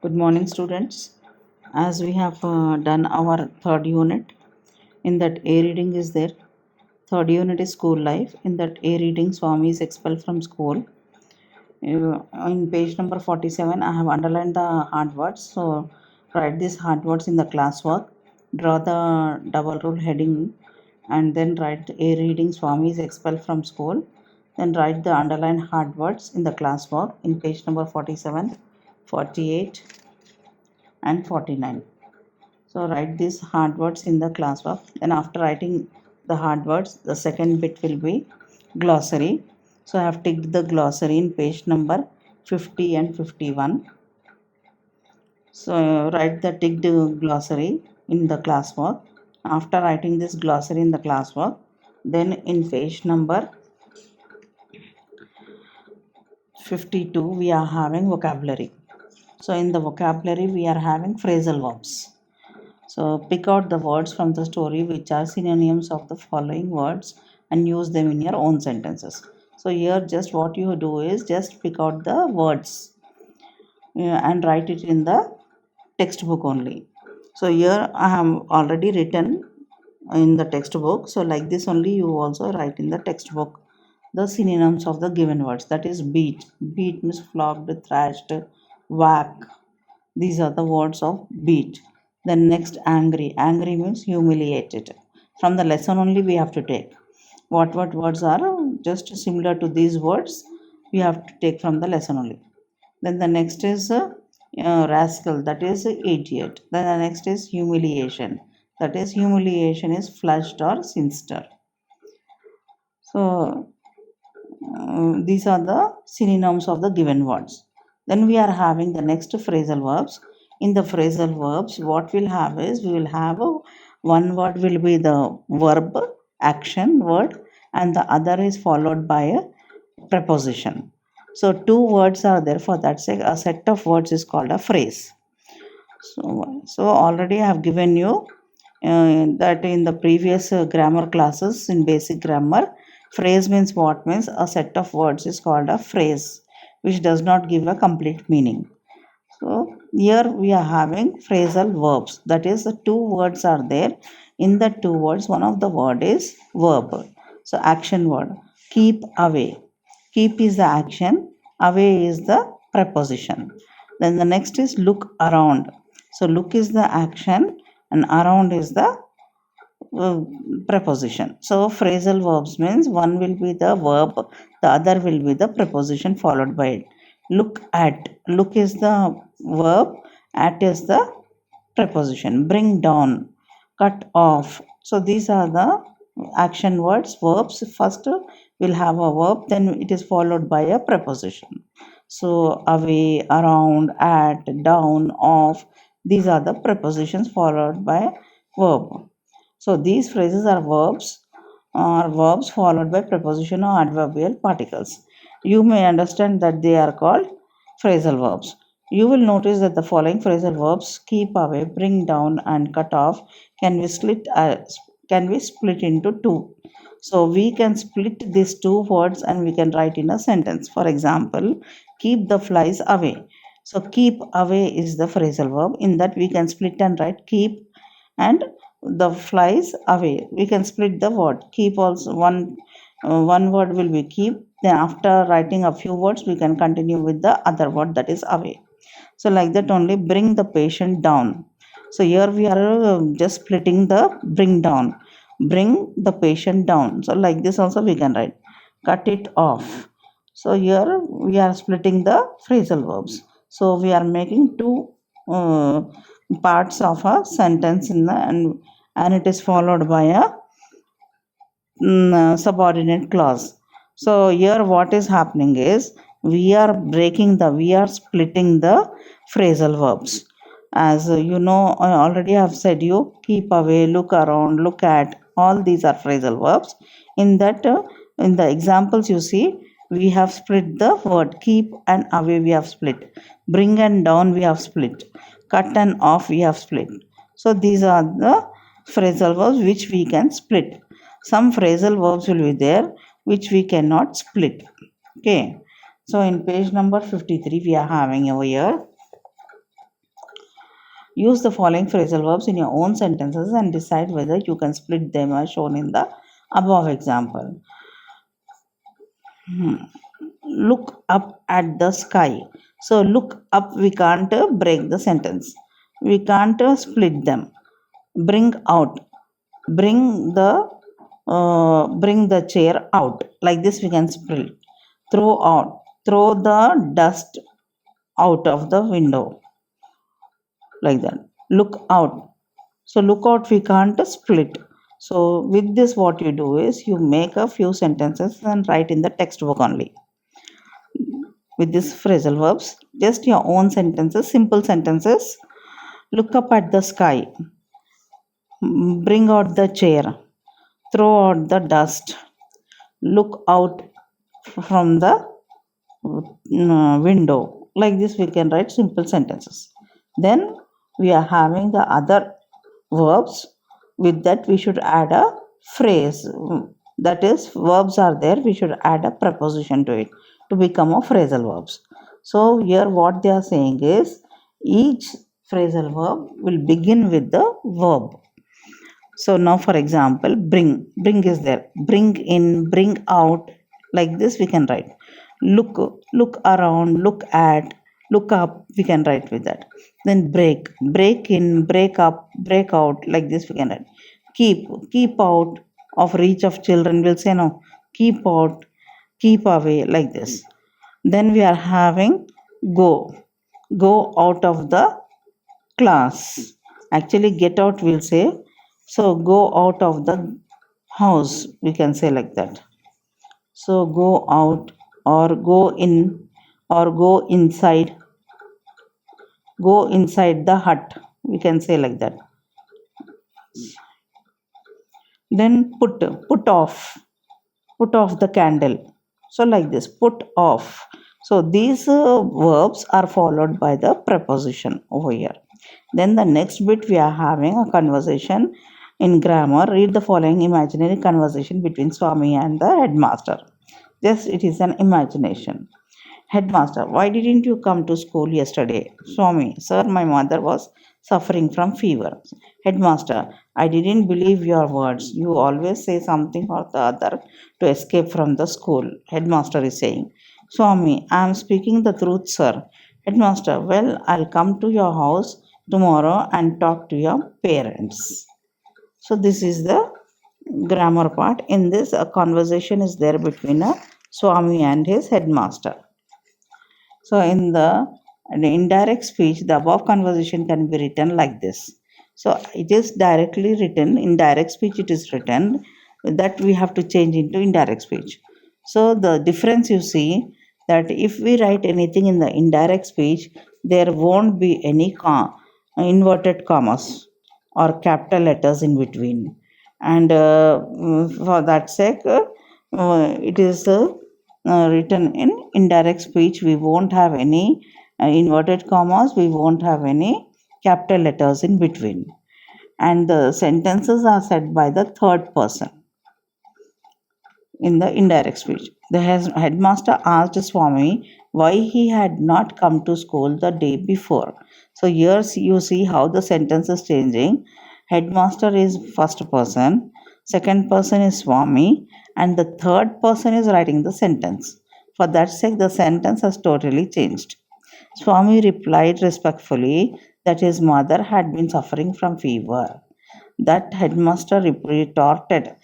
Good morning, students. As we have done our third unit, in that A reading is there. Third unit is school life. In that A reading, Swami is expelled from school. In page number 47, I have underlined the hard words. So write these hard words in the classwork. Draw the double rule heading and then write A reading, Swami is expelled from school. Then write the underlined hard words in the classwork in page number 47, 48 and 49. So write these hard words in the classwork. Then after writing the hard words, the second bit will be glossary. So I have ticked the glossary in page number 50 and 51. So write the ticked glossary in the classwork. After writing this glossary in the classwork, then in page number 52 we are having vocabulary. So in the vocabulary we are having phrasal verbs. So pick out the words from the story which are synonyms of the following words and use them in your own sentences. So here just what you do is just pick out the words and write it in the textbook only. So here I have already written in the textbook. So like this only you also write in the textbook the synonyms of the given words. That is beat. Beat means flogged, thrashed, whack. These are the words of beat. Then next angry. Angry means humiliated. From the lesson only we have to take. What words are just similar to these words we have to take from the lesson only. Then the next is rascal, that is idiot. Then the next is humiliation. That is humiliation is flushed or sinister. So these are the synonyms of the given words. Then we are having the next phrasal verbs. In the phrasal verbs, what we'll have is we will have one word will be the verb, action word, and the other is followed by a preposition. So two words are there for that sake. A set of words is called a phrase. So already I have given you that in the previous grammar classes in basic grammar. Phrase means what? Means a set of words is called a phrase, which does not give a complete meaning. So here we are having phrasal verbs. That is, the two words are there. In the two words, one of the word is verb. So action word. Keep away. Keep is the action. Away is the preposition. Then the next is look around. So look is the action and around is the preposition. So phrasal verbs means one will be the verb, the other will be the preposition followed by it. Look at. Look is the verb, at is the preposition. Bring down, cut off. So these are the action words, verbs. First we'll have a verb, then it is followed by a preposition. So away, around, at, down, off. These are the prepositions followed by verb. So these phrases are verbs followed by preposition or adverbial particles. You may understand that they are called phrasal verbs. You will notice that the following phrasal verbs, keep away, bring down, and cut off, can be split into two. So we can split these two words and we can write in a sentence. For example, keep the flies away. So keep away is the phrasal verb. In that we can split and write keep and the flies away. We can split the word. Keep also one word will be keep. Then after writing a few words, we can continue with the other word, that is away. So like that only, bring the patient down. So here we are just splitting the bring down. Bring the patient down. So like this also we can write. Cut it off. So here we are splitting the phrasal verbs. So we are making two parts of a sentence and it is followed by a subordinate clause. So here what is happening is we are splitting the phrasal verbs. As you know, I already have said you keep away, look around, look at, all these are phrasal verbs. In that in the examples you see, we have split the word keep and away, we have split. Bring and down, we have split. Cut and off, we have split. So these are the phrasal verbs which we can split. Some phrasal verbs will be there which we cannot split. Okay. So in page number 53 we are having over here Use the following phrasal verbs in your own sentences and decide whether you can split them as shown in the above example. Look up at the sky. So look up, we can't break the sentence. We can't split them. Bring out. Bring the chair out. Like this we can split. Throw out. Throw the dust out of the window. Like that. Look out. So look out we can't split. So with this what you do is you make a few sentences and write in the textbook only. With these phrasal verbs, just your own sentences, simple sentences. Look up at the sky. Bring out the chair. Throw out the dust. Look out from the window. Like this we can write simple sentences. Then we are having the other verbs. With that we should add a phrase. That is, verbs are there, we should add a preposition to it to become a phrasal verbs. So here what they are saying is each phrasal verb will begin with the verb. So now for example, bring is there. Bring in, bring out. Like this we can write. Look around, look at, look up, we can write with that. Then break in, break up, break out. Like this we can write. Keep out of reach of children. We'll say no. Keep out, keep away. Like this. Then we are having go out of the class. Actually get out we'll say. So go out of the house, we can say like that. So go out or go in or go inside. Go inside the hut, we can say like that. Then put off the candle. So like this, put off. So these verbs are followed by the preposition over here. Then the next bit we are having a conversation in grammar. Read the following imaginary conversation between Swami and the headmaster. Just it is an imagination. Headmaster, why didn't you come to school yesterday? Swami, sir, my mother was suffering from fever. Headmaster, I didn't believe your words. You always say something or the other to escape from the school. Headmaster is saying. Swami, I am speaking the truth, sir. Headmaster, well, I'll come to your house tomorrow and talk to your parents. So this is the grammar part. In this, a conversation is there between a Swami and his headmaster. So in the indirect speech, the above conversation can be written like this. So it is directly written, in direct speech it is written, that we have to change into indirect speech. So the difference you see, that if we write anything in the indirect speech, there won't be any inverted commas or capital letters in between. And for that sake, it is written in indirect speech. We won't have any inverted commas, we won't have any capital letters in between. And the sentences are said by the third person in the indirect speech. The headmaster asked Swami why he had not come to school the day before. So here you see how the sentence is changing. Headmaster is first person, second person is Swami, and the third person is writing the sentence. For that sake, the sentence has totally changed. Swami replied respectfully that his mother had been suffering from fever. That headmaster retorted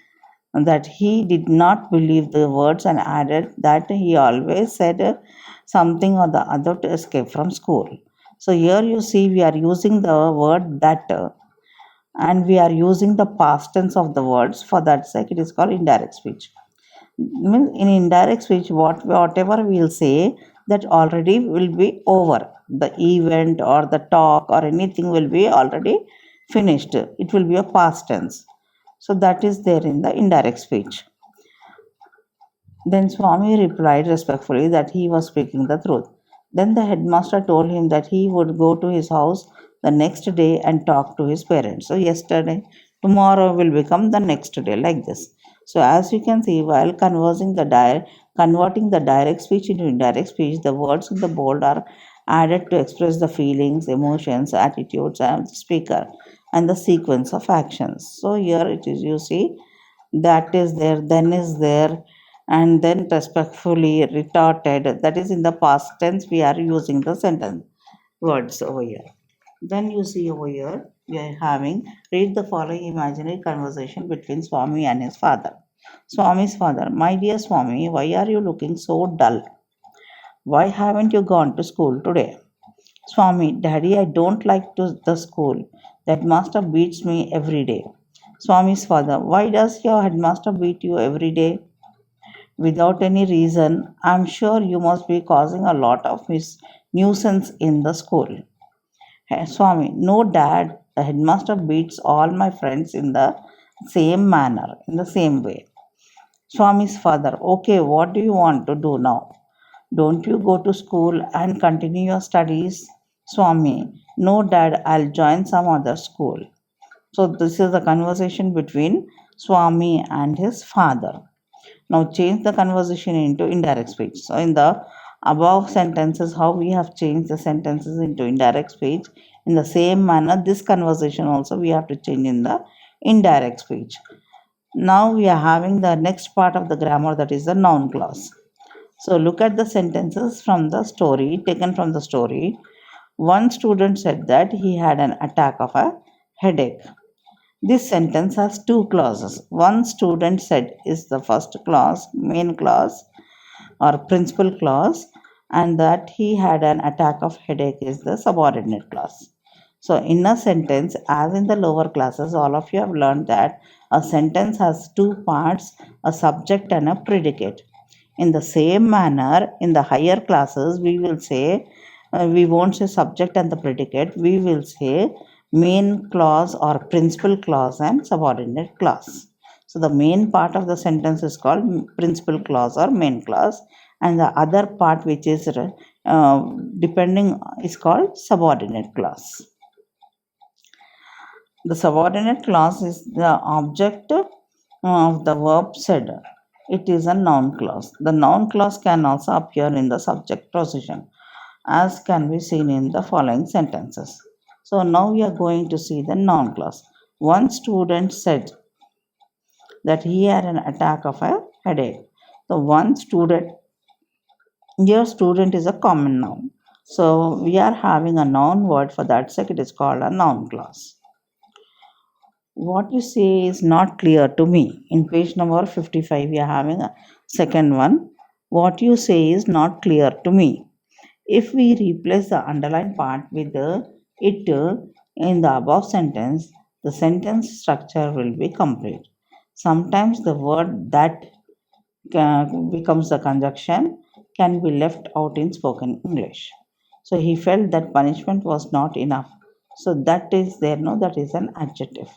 that he did not believe the words and added that he always said something or the other to escape from school. So here you see we are using the word that and we are using the past tense of the words. For that sake it is called indirect speech. Means in indirect speech whatever we will say, that already will be over. The event or the talk or anything will be already finished. It will be a past tense. So that is there in the indirect speech. Then Swami replied respectfully that he was speaking the truth. Then the headmaster told him that he would go to his house the next day and talk to his parents. So yesterday, tomorrow will become the next day, like this. So as you can see, while converting the direct speech into indirect speech, the words in the bold are added to express the feelings, emotions, attitudes of the speaker and the sequence of actions. So here it is, you see, that is there, then is there, and then respectfully retorted. That is in the past tense, we are using the sentence words over here. Then you see over here, we are having read the following imaginary conversation between Swami and his father. Swami's father, my dear Swami, why are you looking so dull? Why haven't you gone to school today? Swami, Daddy, I don't like the school. The headmaster beats me every day. Swami's father, why does your headmaster beat you every day? Without any reason. I'm sure you must be causing a lot of nuisance in the school. Hey, Swami, no, Dad, the headmaster beats all my friends in the same manner, in the same way. Swami's father, okay, what do you want to do now? Don't you go to school and continue your studies? Swami, no, Dad, I'll join some other school. So, this is the conversation between Swami and his father. Now, change the conversation into indirect speech. So, in the above sentences, how we have changed the sentences into indirect speech, in the same manner, this conversation also we have to change in the indirect speech. Now, we are having the next part of the grammar, that is the noun clause. So, look at the sentences from the story, taken from the story. One student said that he had an attack of a headache. This sentence has two clauses. One student said is the first clause, main clause or principal clause, and that he had an attack of headache is the subordinate clause. So, in a sentence, as in the lower classes, all of you have learned that a sentence has two parts, a subject and a predicate. In the same manner, in the higher classes, we will say, we won't say subject and the predicate, we will say main clause or principal clause and subordinate clause. So the main part of the sentence is called principal clause or main clause, and the other part which is depending is called subordinate clause. The subordinate clause is the object of the verb said. It is a noun clause. The noun clause can also appear in the subject position, as can be seen in the following sentences. So now we are going to see the noun clause. One student said that he had an attack of a headache. The one student, here student is a common noun. So we are having a noun word for that sake. It is called a noun clause. What you say is not clear to me. In page number 55, we are having a second one. What you say is not clear to me. If we replace the underlined part with the it in the above sentence, the sentence structure will be complete. Sometimes the word that becomes the conjunction can be left out in spoken English. So he felt that punishment was not enough. So that is there, no, that is an adjective.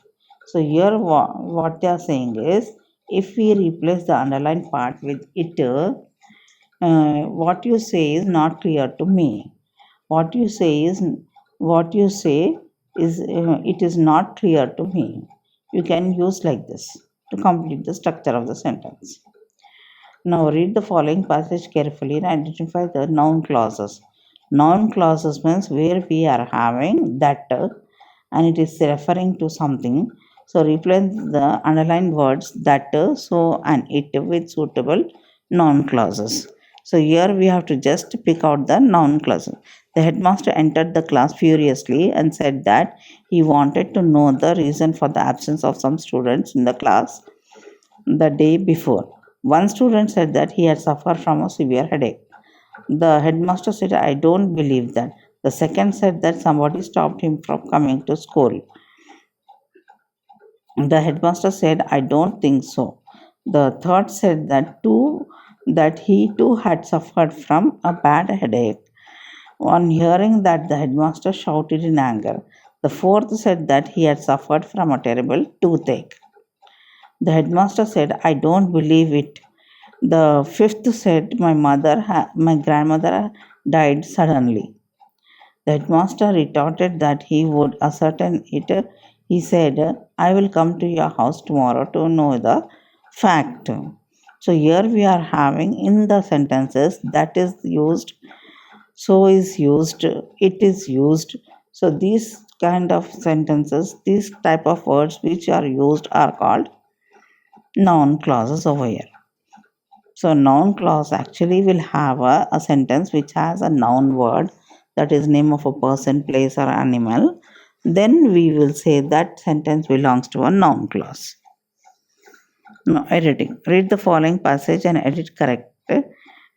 So here what they are saying is, if we replace the underlined part with it, what you say is not clear to me. What you say is it is not clear to me. You can use like this to complete the structure of the sentence. Now read the following passage carefully and identify the noun clauses. Noun clauses means where we are having that and it is referring to something. So replace the underlined words that, so and it with suitable noun clauses. So here we have to just pick out the noun clauses. The headmaster entered the class furiously and said that he wanted to know the reason for the absence of some students in the class the day before. One student said that he had suffered from a severe headache. The headmaster said, I don't believe that. The second said that somebody stopped him from coming to school. The headmaster said, I don't think so. The third said that he too had suffered from a bad headache. On hearing that, the headmaster shouted in anger. The fourth said that he had suffered from a terrible toothache. The headmaster said, I don't believe it. The fifth said, my grandmother died suddenly. The headmaster retorted that he would ascertain it. He said, I will come to your house tomorrow to know the fact. So here we are having in the sentences that is used so is used, it is used. So these kind of sentences, these type of words which are used are called noun clauses over here. So noun clause actually will have a sentence which has a noun word, that is name of a person, place or animal. Then we will say that sentence belongs to a noun clause. Now editing. Read the following passage and edit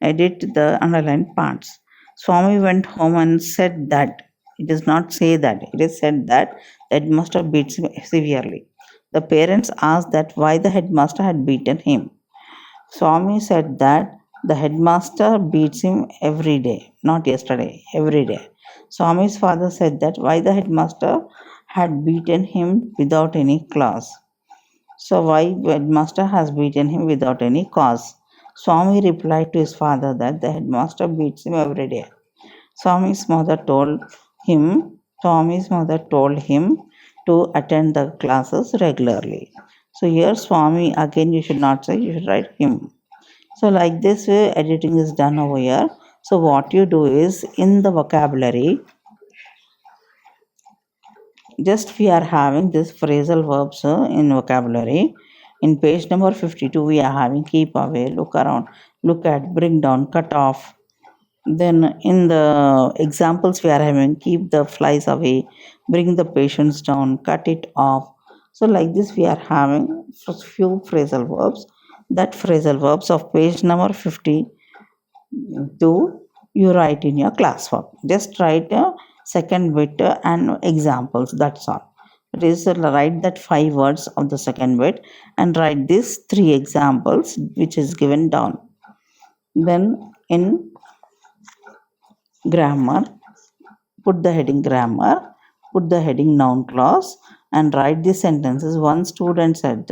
the underlined parts. Swami went home and said that. It does not say that. It is said that the headmaster beats him severely. The parents asked that why the headmaster had beaten him. Swami said that the headmaster beats him every day, not yesterday, every day. Swami's father said that why the headmaster had beaten him without any cause. So why headmaster has beaten him without any cause? Swami replied to his father that the headmaster beats him every day. Swami's mother told Swami's mother told him to attend the classes regularly. So here Swami, again you should not say, you should write him. So like this way editing is done over here. So what you do is in the vocabulary, just we are having this phrasal verbs in vocabulary. In page number 52 we are having keep away, look around, look at, bring down, cut off. Then in the examples we are having keep the flies away, bring the patients down, cut it off. So like this we are having few phrasal verbs. That phrasal verbs of page number 52 you write in your classwork. Just write a second bit and examples, that's all. It is write that 5 words of the second bit and write these 3 examples which is given down. Then in grammar, put the heading grammar, put the heading noun clause and write the sentences. One student said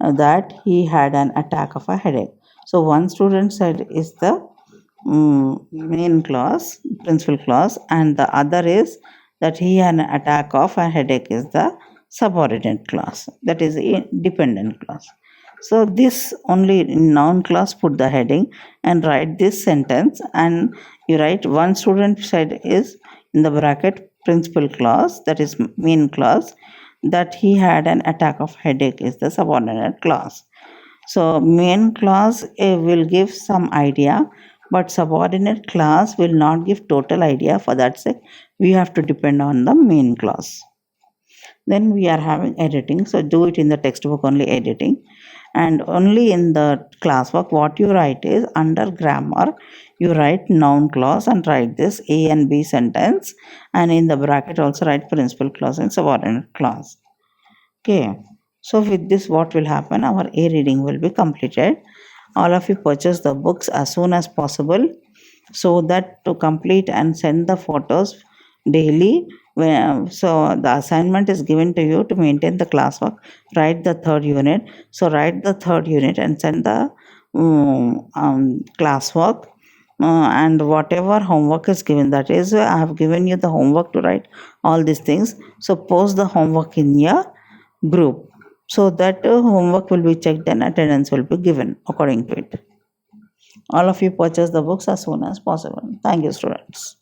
that he had an attack of a headache. So one student said is the main clause, principal clause, and the other is that he had an attack of a headache is the subordinate clause, that is a dependent clause. So this only in noun clause put the heading and write this sentence, and you write one student said is in the bracket principal clause, that is main clause, that he had an attack of headache is the subordinate clause. So main clause will give some idea, but subordinate clause will not give total idea. For that sake, we have to depend on the main clause. Then we are having editing. So do it in the textbook only editing. And only in the classwork, what you write is under grammar, you write noun clause and write this A and B sentence. And in the bracket also write principal clause and subordinate clause. Okay. So with this, what will happen? Our A reading will be completed. All of you purchase the books as soon as possible so that to complete and send the photos daily. So the assignment is given to you to maintain the classwork. Write the third unit. So write the third unit and send the classwork. And whatever homework is given, that is, I have given you the homework to write all these things. So post the homework in your group so that homework will be checked and attendance will be given according to it. All of you purchase the books as soon as possible. Thank you, students.